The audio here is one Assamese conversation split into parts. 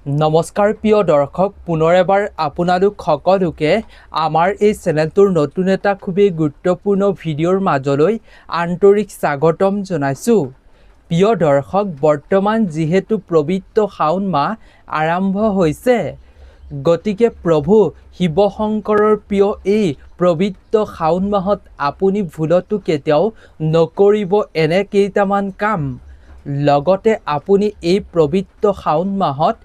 নমস্কাৰ প্ৰিয় দৰ্শক, পুনৰ এবাৰ আপোনালোক সকলোকে আমাৰ এই চেনেলটোৰ নতুন এটা খুবেই গুৰুত্বপূৰ্ণ ভিডিঅ'ৰ মাজলৈ আন্তৰিক স্বাগতম জনাইছোঁ। প্ৰিয় দৰ্শক, বৰ্তমান যিহেতু পবিত্ৰ শাওণ মাহ আৰম্ভ হৈছে, গতিকে প্ৰভু শিৱ শংকৰৰ প্ৰিয় এই পবিত্ৰ শাওণ মাহত আপুনি ভুলতো কেতিয়াও নকৰিব এনে কেইটামান কাম। লগতে আপুনি এই পবিত্ৰ শাওণ মাহত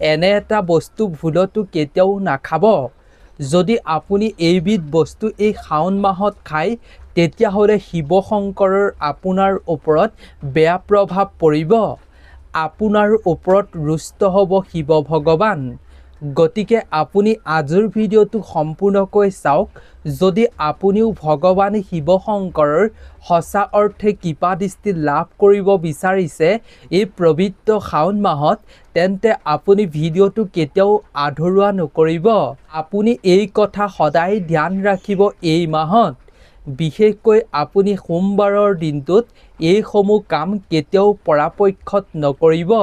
এনে এটা বস্তু ভুলতো কেতিয়াও নাখাব। যদি আপুনি এইবিধ বস্তু এই শাওণ মাহত খায়, তেতিয়াহ'লে শিৱ শংকৰৰ আপোনাৰ ওপৰত বেয়া প্ৰভাৱ পৰিব, আপোনাৰ ওপৰত ৰুষ্ট হ'ব শিৱ ভগৱান। গতিকে আপুনি আজিৰ ভিডিঅ'টো সম্পূৰ্ণকৈ চাওক। যদি আপুনিও ভগৱান শিৱ শংকৰৰ সঁচা অৰ্থে কৃপা দৃষ্টি লাভ কৰিব বিচাৰিছে এই পবিত্ৰ শাওণ মাহত, তেন্তে আপুনি ভিডিঅ'টো কেতিয়াও আধৰুৱা নকৰিব। আপুনি এই কথা সদায় ধ্যান ৰাখিব, এই মাহত বিশেষকৈ আপুনি সোমবাৰৰ দিনটোত এইসমূহ কাম কেতিয়াও পৰাপক্ষত নকৰিব।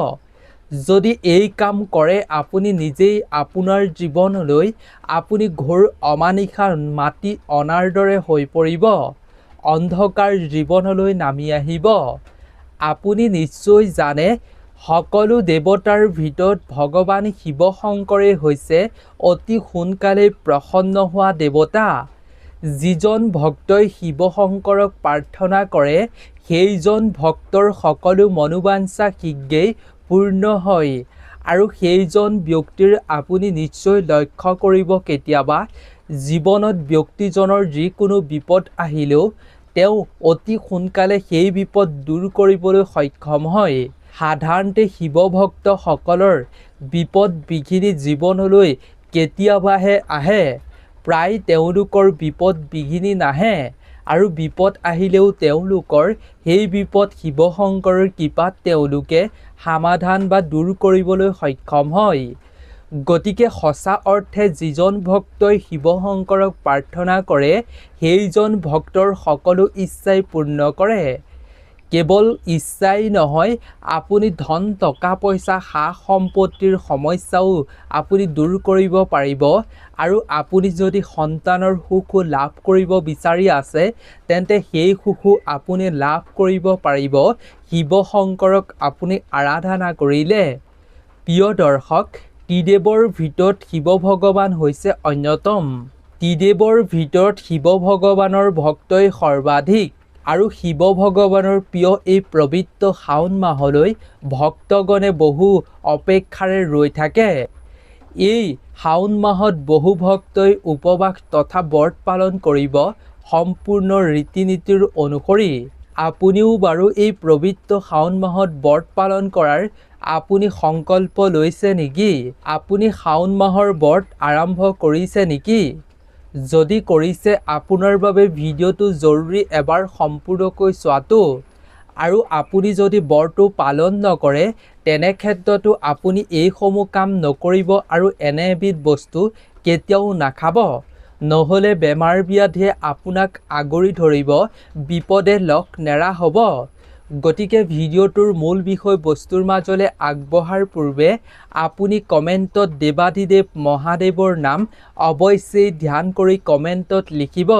যদি এই কাম কৰে, আপুনি নিজেই আপোনাৰ জীৱনলৈ আপুনি ঘোৰ অমানিশা মাতি অনাৰ দৰে হৈ পৰিব, অন্ধকাৰ জীৱনলৈ নামি আহিব। আপুনি নিশ্চয় জানে, সকলো দেৱতাৰ ভিতৰত ভগৱান শিৱ শংকৰেই হৈছে অতি সোনকালে প্ৰসন্ন হোৱা দেৱতা। যিজন ভক্তই শিৱ শংকৰক প্ৰাৰ্থনা কৰে, সেইজন ভক্তৰ সকলো মনোবাঞ্ছা শীঘ্ৰেই পূৰ্ণ হয়। আৰু সেইজন ব্যক্তিৰ আপুনি নিশ্চয় লক্ষ্য কৰিব, কেতিয়াবা জীৱনত ব্যক্তিজনৰ যিকোনো বিপদ আহিলেও তেওঁ অতি সোনকালে সেই বিপদ দূৰ কৰিবলৈ সক্ষম হয়। সাধাৰণতে শিৱ ভক্তসকলৰ বিপদ বিঘিনি জীৱনলৈ কেতিয়াবাহে আহে, প্ৰায় তেওঁলোকৰ বিপদ বিঘিনি নাহে। আৰু বিপদ আহিলেও তেওঁলোকৰ সেই বিপদ শিৱ শংকৰৰ কৃপাত তেওঁলোকে সমাধান বা দূৰ কৰিবলৈ সক্ষম হয়। গতিকে সঁচা অৰ্থে যিজন ভক্তই শিৱ শংকৰক প্ৰাৰ্থনা কৰে, সেইজন ভক্তৰ সকলো ইচ্ছাই পূৰ্ণ কৰে। কেৱল ইচ্ছাই নহয়, আপুনি ধন টকা পইচা সা সম্পত্তিৰ সমস্যাও আপুনি দূৰ কৰিব পাৰিব। আৰু আপুনি যদি সন্তানৰ সুখো লাভ কৰিব বিচাৰি আছে, তেন্তে সেই সুখো আপুনি লাভ কৰিব পাৰিব শিৱ শংকৰক আপুনি আৰাধনা কৰিলে। প্ৰিয় দৰ্শক, ত্ৰিদেৱৰ ভিতৰত শিৱ ভগৱান হৈছে অন্যতম। ত্ৰিদেৱৰ ভিতৰত শিৱ ভগৱানৰ ভক্তই সৰ্বাধিক। আৰু শিৱ ভগৱানৰ প্ৰিয় এই পবিত্ৰ শাওণ মাহলৈ ভক্তগণে বহু অপেক্ষাৰে ৰৈ থাকে। এই শাওণ মাহত বহু ভক্তই উপবাস তথা ব্ৰত পালন কৰিব সম্পূৰ্ণ ৰীতি নীতিৰ অনুসৰি। আপুনিও বাৰু এই পবিত্ৰ শাওণ মাহত ব্ৰত পালন কৰাৰ আপুনি সংকল্প লৈছে নেকি? আপুনি শাওণ মাহৰ ব্ৰত আৰম্ভ কৰিছে নেকি? যদি কৰিছে, আপোনাৰ বাবে ভিডিঅ'টো জৰুৰী এবাৰ সম্পূৰ্ণকৈ চোৱাটো। আৰু আপুনি যদি ব্ৰতটো পালন নকৰে, তেনে ক্ষেত্ৰতো আপুনি এইসমূহ কাম নকৰিব আৰু এনে এবিধ বস্তু কেতিয়াও নাখাব। নহ'লে বেমাৰ ব্যাধিয়ে আপোনাক আগুৰি ধৰিব, বিপদে লগ নেৰা হ'ব। গতিকে ভিডিঅ'টোৰ মূল বিষয়বস্তুৰ মাজলৈ আগবঢ়াৰ পূৰ্বে আপুনি কমেণ্টত দেৱাদিদেৱ মহাদেৱৰ নাম অৱশ্যেই ধ্যান কৰি কমেণ্টত লিখিব।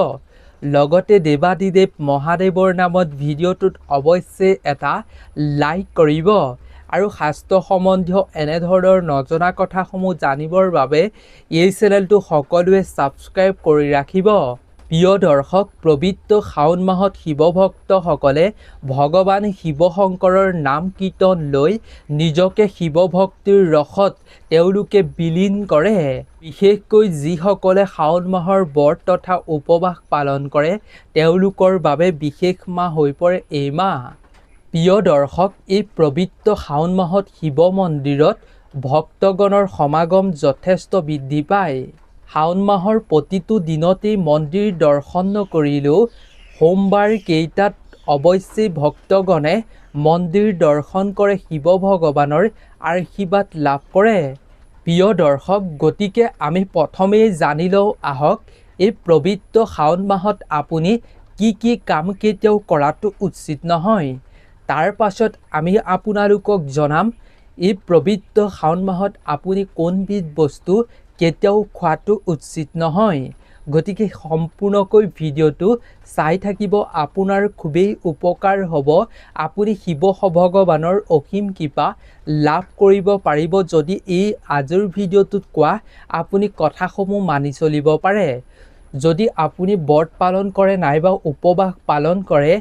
লগতে দেৱাদিদেৱ মহাদেৱৰ নামত ভিডিঅ'টোত অৱশ্যেই এটা লাইক কৰিব। আৰু শাস্ত্ৰ সম্বন্ধীয় এনেধৰণৰ নজনা কথাসমূহ জানিবৰ বাবে এই চেনেলটো সকলোৱে ছাবস্ক্ৰাইব কৰি ৰাখিব। প্ৰিয় দৰ্শক, পবিত্ৰ শাওণ মাহত শিৱ ভক্তসকলে ভগৱান শিৱ শংকৰৰ নাম কীৰ্তন লৈ নিজকে শিৱ ভক্তিৰ ৰসত তেওঁলোকে বিলীন কৰে। বিশেষকৈ যিসকলে শাওণ মাহৰ ব্ৰত তথা উপবাস পালন কৰে, তেওঁলোকৰ বাবে বিশেষ মাহ হৈ পৰে এই মাহ। প্ৰিয় দৰ্শক, এই পবিত্ৰ শাওণ মাহত শিৱ মন্দিৰত ভক্তগণৰ সমাগম যথেষ্ট বৃদ্ধি পায়। শাওণ মাহৰ প্ৰতিটো দিনতেই মন্দিৰ দৰ্শন নকৰিলেও সোমবাৰ কেইটাত অৱশ্যেই ভক্তগণে মন্দিৰ দৰ্শন কৰে, শিৱ ভগৱানৰ আশীৰ্বাদ লাভ কৰে। প্ৰিয় দৰ্শক, গতিকে আমি প্ৰথমেই জানি লওঁ আহক, এই পবিত্ৰ শাওণ মাহত আপুনি কি কি কাম কেতিয়াও কৰাটো উচিত নহয়। তাৰ পাছত আমি আপোনালোকক জনাম এই পবিত্ৰ শাওণ মাহত আপুনি কোনবিধ বস্তু কেতিয়াও খোৱাটো উচিত নহয়। গতিকে সম্পূৰ্ণকৈ ভিডিঅ'টো চাই থাকিব, আপোনাৰ খুবেই উপকাৰ হ'ব। আপুনি শিৱ ভগৱানৰ অসীম কৃপা লাভ কৰিব পাৰিব যদি এই আজিৰ ভিডিঅ'টোত কোৱা আপুনি কথাসমূহ মানি চলিব পাৰে। যদি আপুনি ব্ৰত পালন কৰে নাইবা উপবাস পালন কৰে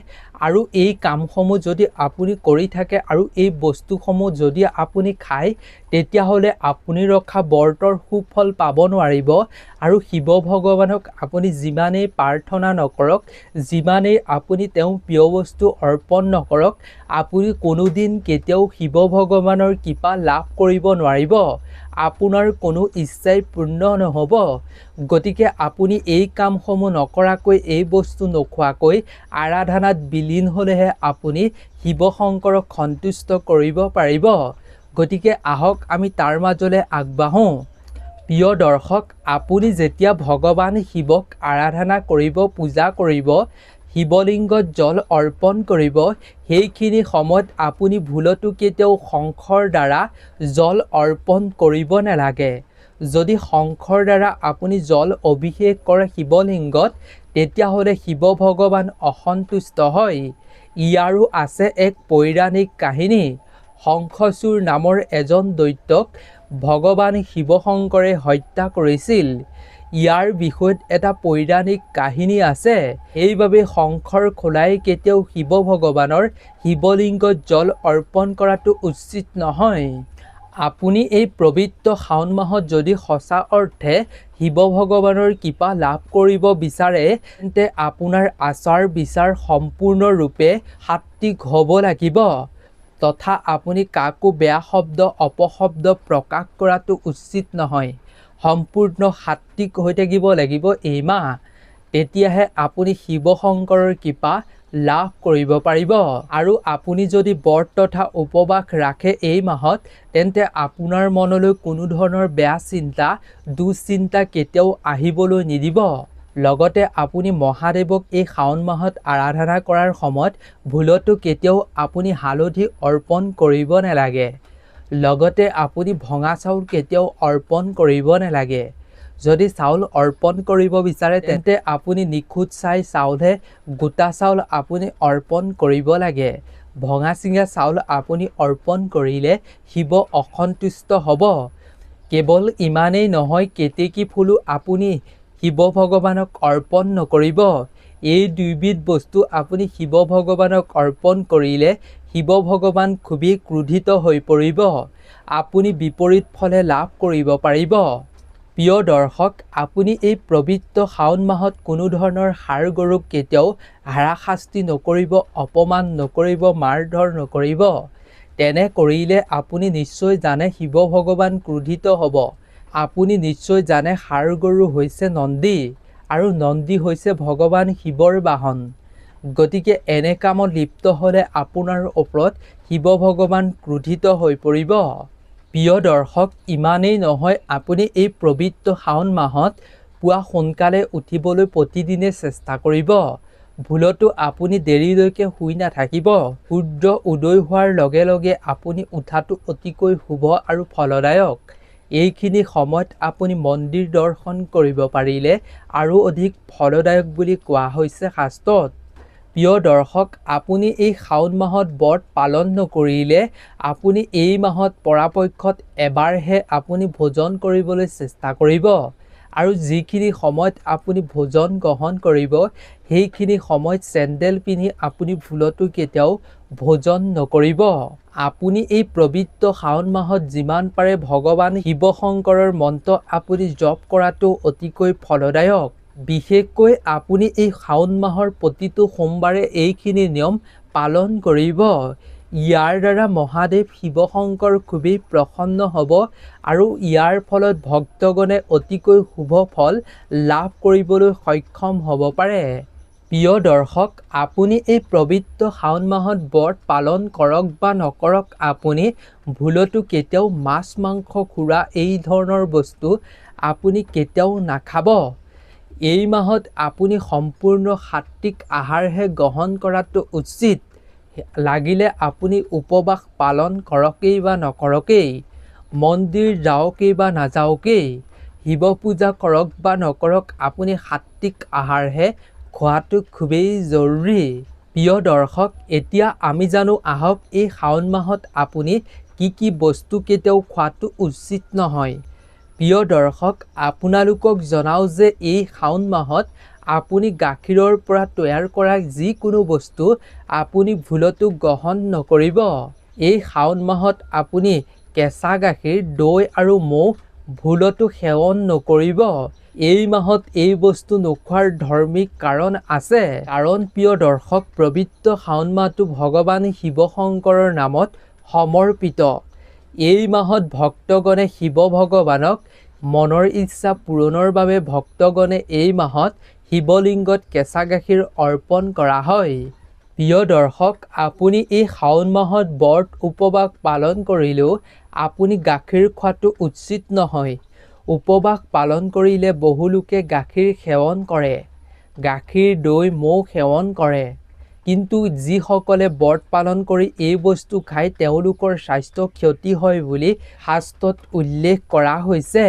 আৰু এই কামসমূহ যদি আপুনি কৰি থাকে আৰু এই বস্তুসমূহ যদি আপুনি খায়, তেতিয়াহ'লে আপুনি ৰখা ব্ৰতৰ সুফল পাব নোৱাৰিব। আৰু শিৱ ভগৱানক আপুনি যিমানেই প্ৰাৰ্থনা নকৰক, যিমানেই আপুনি তেওঁ প্ৰিয় বস্তু অৰ্পণ নকৰক, আপুনি কোনোদিন কেতিয়াও শিৱ ভগৱানৰ কৃপা লাভ কৰিব নোৱাৰিব। আপোনাৰ কোনো ইচ্ছাই পূৰ্ণ নহ'ব। গতিকে আপুনি এই কামসমূহ নকৰাকৈ, এই বস্তু নোখোৱাকৈ আৰাধনাত বিলীন হ'লেহে আপুনি শিৱ শংকৰক সন্তুষ্ট কৰিব পাৰিব। গতিকে আহক আমি তাৰ মাজলৈ আগবাঢ়োঁ। প্ৰিয় দৰ্শক, আপুনি যেতিয়া ভগৱান শিৱক আৰাধনা কৰিব, পূজা কৰিব, শিৱলিংগত জল অৰ্পণ কৰিব, সেইখিনি সময়ত আপুনি ভুলতো কেতিয়াও শংখৰ দ্বাৰা জল অৰ্পণ কৰিব নালাগে। যদি শংখৰ দ্বাৰা আপুনি জল অভিষেক কৰে শিৱলিংগত, তেতিয়াহ'লে শিৱ ভগৱান অসন্তুষ্ট হয়। ইয়াৰো আছে এক পৌৰাণিক কাহিনী। শংখচূড় নামৰ এজন দৈত্যক ভগৱান শিৱ শংকৰে হত্যা কৰিছিল। ইয়াৰ বিষয়ত এটা পৌৰাণিক কাহিনী আছে। সেইবাবে শংখৰ খোলাই কেতিয়াও শিৱ ভগৱানৰ শিৱলিংগত জল অৰ্পণ কৰাটো উচিত নহয়। আপুনি এই পবিত্ৰ শাওণ মাহত যদি সঁচা অৰ্থে শিৱ ভগৱানৰ কৃপা লাভ কৰিব বিচাৰে, তেন্তে আপোনাৰ আচাৰ বিচাৰ সম্পূৰ্ণৰূপে সাত্বিক হ'ব লাগিব। তথা আপুনি কাকো বেয়া শব্দ, অপশব্দ প্ৰকাশ কৰাটো উচিত নহয়। সম্পূৰ্ণ সাত্বিক হৈ থাকিব লাগিব এই মাহ। তেতিয়াহে আপুনি শিৱ শংকৰৰ কৃপা লাভ কৰিব পাৰিব। আৰু আপুনি যদি ব্ৰত তথা উপবাস ৰাখে এই মাহত, তেন্তে আপোনাৰ মনলৈ কোনো ধৰণৰ বেয়া চিন্তা, দুশ্চিন্তা কেতিয়াও আহিবলৈ নিদিব। লগতে আপুনি মহাদেৱক এই শাওণ মাহত আৰাধনা কৰাৰ সময়ত ভুলতো কেতিয়াও আপুনি হালধি অৰ্পণ কৰিব নালাগে। লগতে আপুনি ভঙা চাউল কেতিয়াও অৰ্পণ কৰিব নালাগে। যদি চাউল অৰ্পণ কৰিব বিচাৰে, তেন্তে আপুনি নিখুঁত চাই চাউলহে, গোটা চাউল আপুনি অৰ্পণ কৰিব লাগে। ভঙা চিঙা চাউল আপুনি অৰ্পণ কৰিলে শিৱ অসন্তুষ্ট হ'ব। কেৱল ইমানেই নহয়, কেতেকী ফুলো আপুনি শিৱ ভগৱানক অৰ্পণ নকৰিব। এই দুইবিধ বস্তু আপুনি শিৱ ভগৱানক অৰ্পণ কৰিলে শিৱ ভগৱান খুবেই ক্ৰোধিত হৈ পৰিব। আপুনি বিপৰীত ফলে লাভ কৰিব পাৰিব। প্ৰিয় দৰ্শক, আপুনি এই পবিত্ৰ শাওণ মাহত কোনো ধৰণৰ ষাঁড় গৰুক কেতিয়াও হাৰাশাস্তি নকৰিব, অপমান নকৰিব, মাৰধৰ নকৰিব। তেনে কৰিলে আপুনি নিশ্চয় জানে শিৱ ভগৱান ক্ৰোধিত হ'ব। আপুনি নিশ্চয় জানে ষাঁড় গৰু হৈছে নন্দী, আৰু নন্দী হৈছে ভগৱান শিৱৰ বাহন। গতিকে এনে কামত লিপ্ত হ'লে আপোনাৰ ওপৰত শিৱ ভগৱান ক্ৰোধিত হৈ পৰিব। প্ৰিয় দৰ্শক, ইমানেই নহয়, আপুনি এই পবিত্ৰ শাওণ মাহত পুৱা সোনকালে উঠিবলৈ প্ৰতিদিনে চেষ্টা কৰিব। ভুলতো আপুনি দেৰিলৈকে শুই নাথাকিব। সূৰ্য উদয় হোৱাৰ লগে লগে আপুনি উঠাটো অতিকৈ শুভ আৰু ফলদায়ক। এইখিনি সময়ত আপুনি মন্দিৰ দৰ্শন কৰিব পাৰিলে আৰু অধিক ফলদায়ক বুলি কোৱা হৈছে শাস্ত্ৰত। প্ৰিয় দৰ্শক, আপুনি এই শাওণ মাহত ব্ৰত পালন নকৰিলে আপুনি এই মাহত পৰাপক্ষত এবাৰহে আপুনি ভোজন কৰিবলৈ চেষ্টা কৰিব। আৰু যিখিনি সময়ত আপুনি ভোজন গ্ৰহণ কৰিব, সেইখিনি সময়ত চেণ্ডেল পিন্ধি আপুনি ভুলতো কেতিয়াও ভোজন নকৰিব। আপুনি এই পবিত্ৰ শাওণ মাহত যিমান পাৰে ভগৱান শিৱ শংকৰৰ মন্ত্ৰ আপুনি জপ কৰাটো অতিকৈ ফলদায়ক। বিশেষকৈ আপুনি এই শাওণ মাহৰ প্ৰতিটো সোমবাৰে এইখিনি নিয়ম পালন কৰিব। ইয়াৰ দ্বাৰা মহাদেৱ শিৱ শংকৰ খুবেই প্ৰসন্ন হ'ব আৰু ইয়াৰ ফলত ভক্তগণে অতিকৈ শুভ ফল লাভ কৰিবলৈ সক্ষম হ'ব পাৰে। প্ৰিয় দৰ্শক, আপুনি এই পবিত্ৰ শাওণ মাহত ব্ৰত পালন কৰক বা নকৰক, আপুনি ভুলতো কেতিয়াও মাছ, মাংস, খুৰা এই ধৰণৰ বস্তু আপুনি কেতিয়াও নাখাব। এই মাহত আপুনি সম্পূৰ্ণ সাত্বিক আহাৰহে গ্ৰহণ কৰাটো উচিত। লাগিলে আপুনি উপবাস পালন কৰকেই বা নকৰকেই, মন্দিৰ যাওকেই বা নাযাওকেই, শিৱ পূজা কৰক বা নকৰক, আপুনি সাত্বিক আহাৰহে খোৱাটো খুবেই জৰুৰী। প্ৰিয় দৰ্শক, এতিয়া আমি জানো আহক এই শাওণ মাহত আপুনি কি বস্তু কেতিয়াও খোৱাটো উচিত নহয়। প্ৰিয় দৰ্শক, আপোনালোকক জনাওঁ যে এই শাওণ মাহত আপুনি গাখীৰৰ পৰা তৈয়াৰ কৰা যিকোনো বস্তু আপুনি ভুলতো গ্ৰহণ নকৰিব। এই শাওণ মাহত আপুনি কেঁচা গাখীৰ, দৈ আৰু মৌ ভুলতো সেৱন নকৰিব। এই মাহত এই বস্তু নোখোৱাৰ ধাৰ্মিক কাৰণ আছে। কাৰণ প্ৰিয় দৰ্শক, পবিত্ৰ শাওণ মাহটো ভগৱান শিৱ শংকৰৰ নামত সমৰ্পিত। এই মাহত ভক্তগণে শিৱ ভগৱানক মনৰ ইচ্ছা পূৰণৰ বাবে ভক্তগণে এই মাহত শিৱলিংগত কেঁচা গাখীৰ অৰ্পণ কৰা হয়। প্ৰিয় দৰ্শক, আপুনি এই শাওণ মাহত ব্ৰত উপবাস পালন কৰিলেও আপুনি গাখীৰ খোৱাটো উচিত নহয়। উপবাস পালন কৰিলে বহুলোকে গাখীৰ সেৱন কৰে, গাখীৰ, দৈ, মৌ সেৱন কৰে। কিন্তু যিসকলে ব্ৰত পালন কৰি এই বস্তু খায় তেওঁলোকৰ স্বাস্থ্য ক্ষতি হয় বুলি শাস্ত্ৰত উল্লেখ কৰা হৈছে।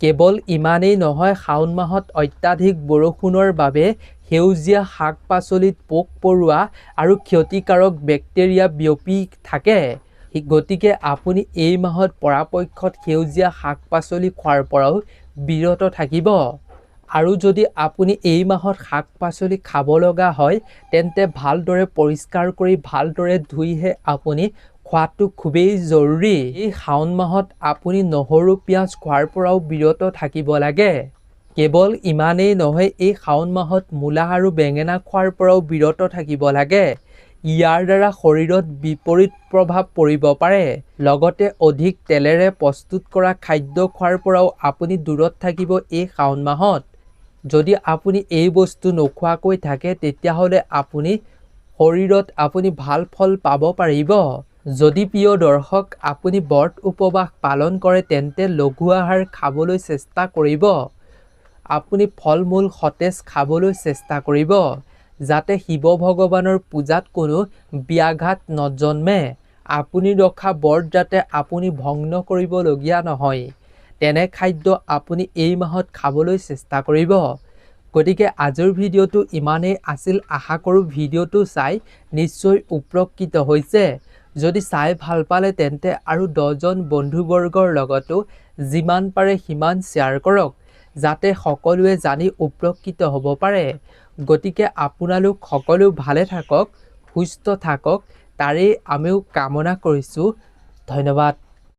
কেৱল ইমানেই নহয়, শাওণ মাহত অত্যাধিক বৰষুণৰ বাবে সেউজীয়া শাক পাচলিত পোক পৰুৱা আৰু ক্ষতিকাৰক বেক্টেৰিয়া বিয়পি থাকে। গতিকে আপুনি এই মাহত পৰাপক্ষত সেউজীয়া শাক পাচলি খোৱাৰ পৰাও বিৰত থাকিব। আৰু যদি আপুনি এই মাহত শাক পাচলি খাব লগা হয় তেন্তে ভালদৰে পৰিষ্কাৰ কৰি ভালদৰে ধুইহে আপুনি খোৱাটো খুবেই জৰুৰী। এই শাওণ মাহত আপুনি নহৰু পিঁয়াজ খোৱাৰ পৰাও বিৰত থাকিব লাগে। কেৱল ইমানেই নহয়, এই শাওণ মাহত মূলা আৰু বেঙেনা খোৱাৰ পৰাও বিৰত থাকিব লাগে। ইয়াৰ দ্বাৰা শৰীৰত বিপৰীত প্ৰভাৱ পৰিব পাৰে। লগতে অধিক তেলেৰে প্ৰস্তুত কৰা খাদ্য খোৱাৰ পৰাও আপুনি দূৰত থাকিব এই শাওণ মাহত। যদি আপুনি এই বস্তু নোখোৱাকৈ থাকে তেতিয়াহ'লে আপুনি শৰীৰত ভাল ফল পাব পাৰিব। যদি প্ৰিয় দৰ্শক আপুনি ব্ৰত উপবাস পালন কৰে তেন্তে লঘু আহাৰ খাবলৈ চেষ্টা কৰিব। আপুনি ফল মূল সতেজ খাবলৈ চেষ্টা কৰিব যাতে শিৱ ভগৱানৰ পূজাত কোনো ব্যাঘাত নজন্মে। আপুনি ৰখা ব্ৰত যাতে আপুনি ভংগ কৰিবলগীয়া নহয় তেনে খাদ্য আপুনি এই মাহত খাবলৈ চেষ্টা কৰিব। গতিকে আজিৰ ভিডিঅ'টো ইমানেই আছিল। আশা কৰোঁ ভিডিঅ'টো চাই নিশ্চয় উপকৃত হৈছে। যদি চাই ভাল পালে তেন্তে আৰু 10জন বন্ধুবৰ্গৰ লগতো যিমান পাৰে সিমান শ্বেয়াৰ কৰক যাতে সকলোৱে জানি উপকৃত হ'ব পাৰে। গতিকে আপোনালোক সকলো ভালে থাকক, সুস্থ থাকক, তাৰেই আমিও কামনা কৰিছোঁ। ধন্যবাদ।